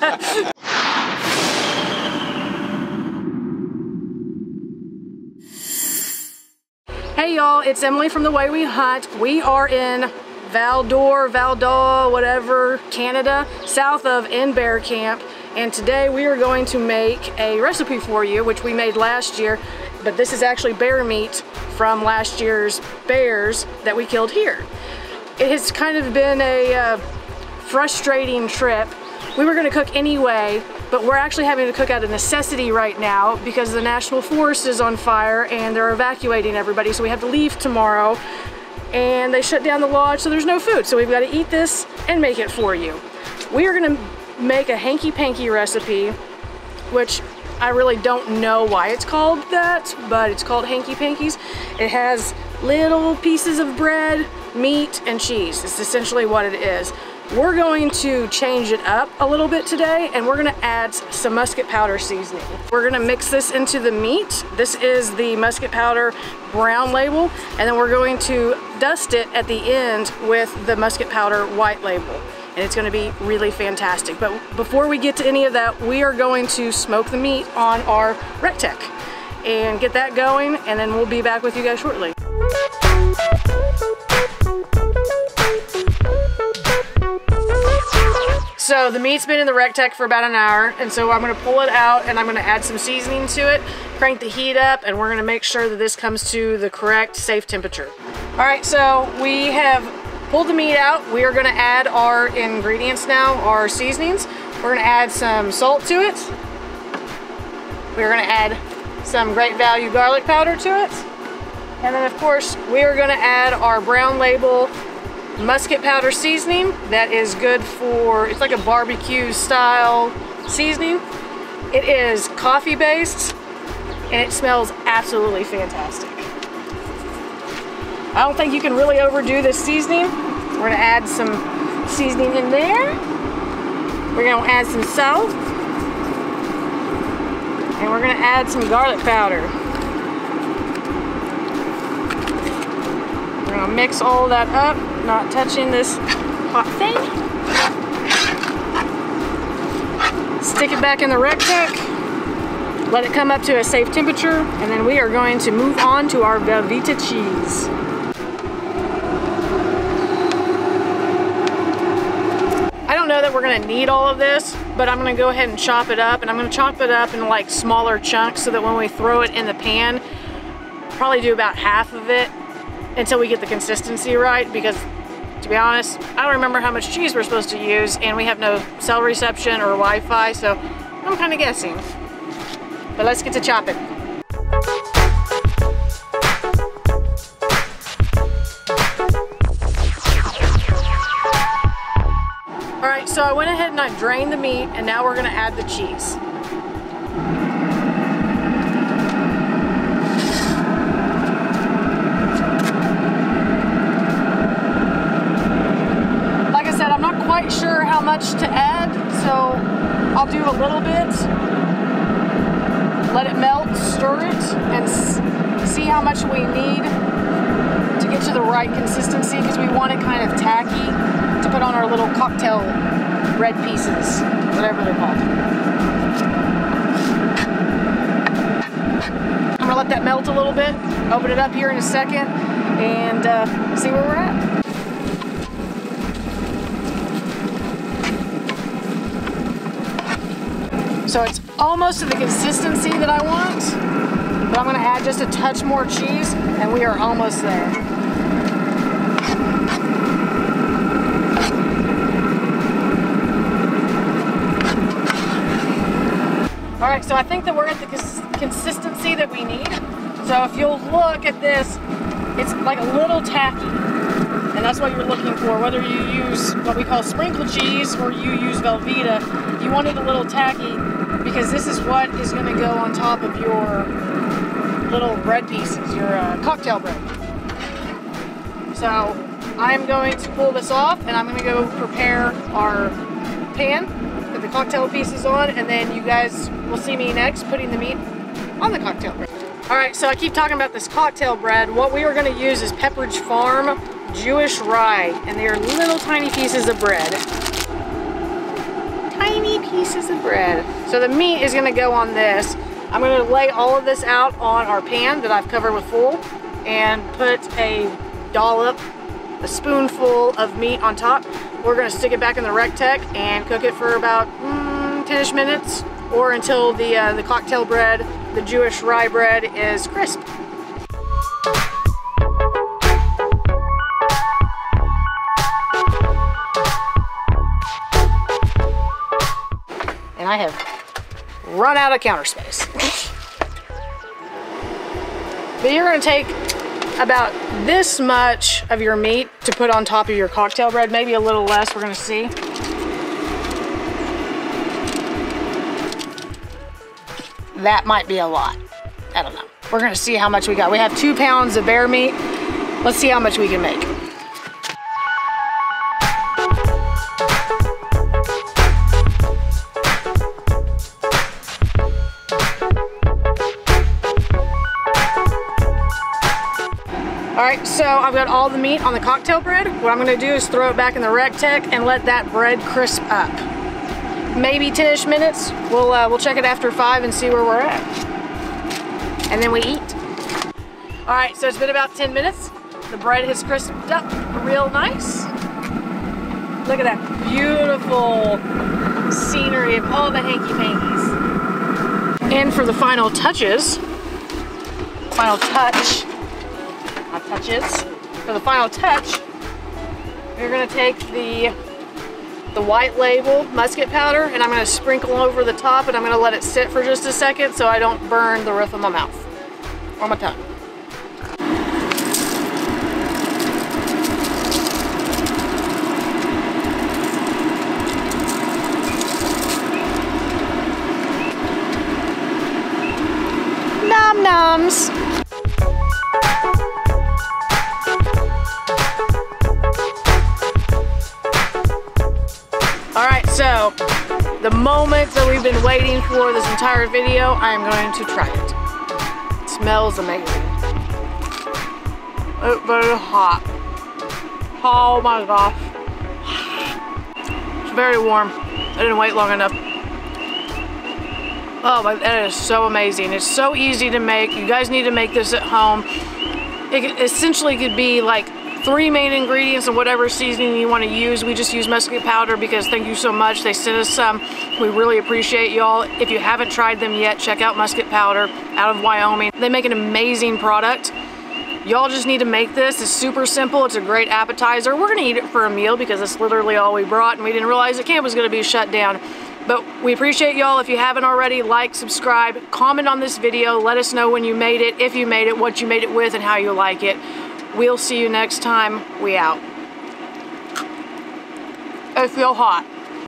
Hey y'all, it's Emily from The Way We Hunt. We are in Val-d'Or, whatever, Canada, south of Bear Camp. And today we are going to make a recipe for you, which we made last year, but this is actually bear meat from last year's bears that we killed here. It has kind of been a frustrating trip. We were gonna cook anyway, but we're actually having to cook out of necessity right now because the national forest is on fire and they're evacuating everybody, so we have to leave tomorrow. And they shut down the lodge, so there's no food. So we've got to eat this and make it for you. We are gonna make a Hanky Panky recipe, which I really don't know why it's called that, but it's called Hanky Pankys. It has little pieces of bread, meat, and cheese. It's essentially what it is. We're going to change it up a little bit today, and we're gonna add some musket powder seasoning. We're gonna mix this into the meat. This is the musket powder brown label, and then we're going to dust it at the end with the musket powder white label. And it's gonna be really fantastic. But before we get to any of that, we are going to smoke the meat on our Recteq and get that going, and then we'll be back with you guys shortly. So the meat's been in the Recteq for about an hour, and so I'm gonna pull it out and I'm gonna add some seasoning to it, crank the heat up, and we're gonna make sure that this comes to the correct safe temperature. All right, so we have pulled the meat out. We are gonna add our ingredients now, our seasonings. We're gonna add some salt to it. We're gonna add some Great Value garlic powder to it. And then of course, we are gonna add our brown label musket powder seasoning. That is good for, it's like a barbecue style seasoning. It is coffee based and it smells absolutely fantastic. I don't think you can really overdo this seasoning. We're gonna add some seasoning in there. We're gonna add some salt. And we're gonna add some garlic powder. We're gonna mix all that up, not touching this hot thing. Stick it back in the Recteq. Let it come up to a safe temperature, and then we are going to move on to our Velveeta cheese. I don't know that we're gonna need all of this, but I'm gonna go ahead and chop it up, and I'm gonna chop it up in like smaller chunks so that when we throw it in the pan, probably do about half of it until we get the consistency right, because to be honest, I don't remember how much cheese we're supposed to use, and we have no cell reception or Wi-Fi, so I'm kind of guessing. But let's get to chopping. All right, so I went ahead and I drained the meat, and now we're gonna add the cheese. Like I said, I'm not quite sure how much to add, so I'll do a little bit. Let it melt, stir it, and see how much we need to get to the right consistency, because we want it kind of tacky to put on our little cocktail bread pieces, whatever they're called. I'm gonna let that melt a little bit, open it up here in a second, and see where we're at. So it's almost to the consistency that I want, but I'm gonna add just a touch more cheese, and we are almost there. All right, so I think that we're at the consistency that we need. So if you'll look at this, it's like a little tacky, and that's what you're looking for. Whether you use what we call sprinkle cheese or you use Velveeta, you want it a little tacky, because this is what is going to go on top of your little bread pieces, your cocktail bread. So I'm going to pull this off, and I'm going to go prepare our pan, put the cocktail pieces on, and then you guys will see me next putting the meat on the cocktail bread. All right, so I keep talking about this cocktail bread. What we are going to use is Pepperidge Farm Jewish rye, and they are little tiny pieces of bread. Tiny pieces. pieces of bread. So the meat is gonna go on this. I'm gonna lay all of this out on our pan that I've covered with foil and put a dollop, a spoonful of meat on top. We're gonna stick it back in the Recteq and cook it for about 10-ish minutes, or until the cocktail bread, the Jewish rye bread, is crisp. And I have run out of counter space. But you're gonna take about this much of your meat to put on top of your cocktail bread, maybe a little less, we're gonna see. That might be a lot. I don't know. We're gonna see how much we got. We have 2 pounds of bear meat. Let's see how much we can make. All right, so I've got all the meat on the cocktail bread. What I'm gonna do is throw it back in the Recteq and let that bread crisp up. Maybe 10-ish minutes. We'll check it after 5 and see where we're at. And then we eat. All right, so it's been about 10 minutes. The bread has crisped up real nice. Look at that beautiful scenery of all the Hanky Pankys. And for the final touches, for the final touch, we're gonna take the white label musket powder and I'm gonna sprinkle over the top, and I'm gonna let it sit for just a second so I don't burn the roof of my mouth or my tongue. Nom noms. All right, so the moment that we've been waiting for this entire video, I am going to try it. It smells amazing. But it's hot. Oh my gosh. It's very warm. I didn't wait long enough. Oh, but that is so amazing. It's so easy to make. You guys need to make this at home. It essentially could be like 3 main ingredients and whatever seasoning you want to use. We just use musket powder because thank you so much. They sent us some. We really appreciate y'all. If you haven't tried them yet, check out Musket Powder out of Wyoming. They make an amazing product. Y'all just need to make this. It's super simple. It's a great appetizer. We're gonna eat it for a meal because that's literally all we brought, and we didn't realize the camp was gonna be shut down. But we appreciate y'all. If you haven't already, like, subscribe, comment on this video. Let us know when you made it, if you made it, what you made it with, and how you like it. We'll see you next time. We out. I feel hot.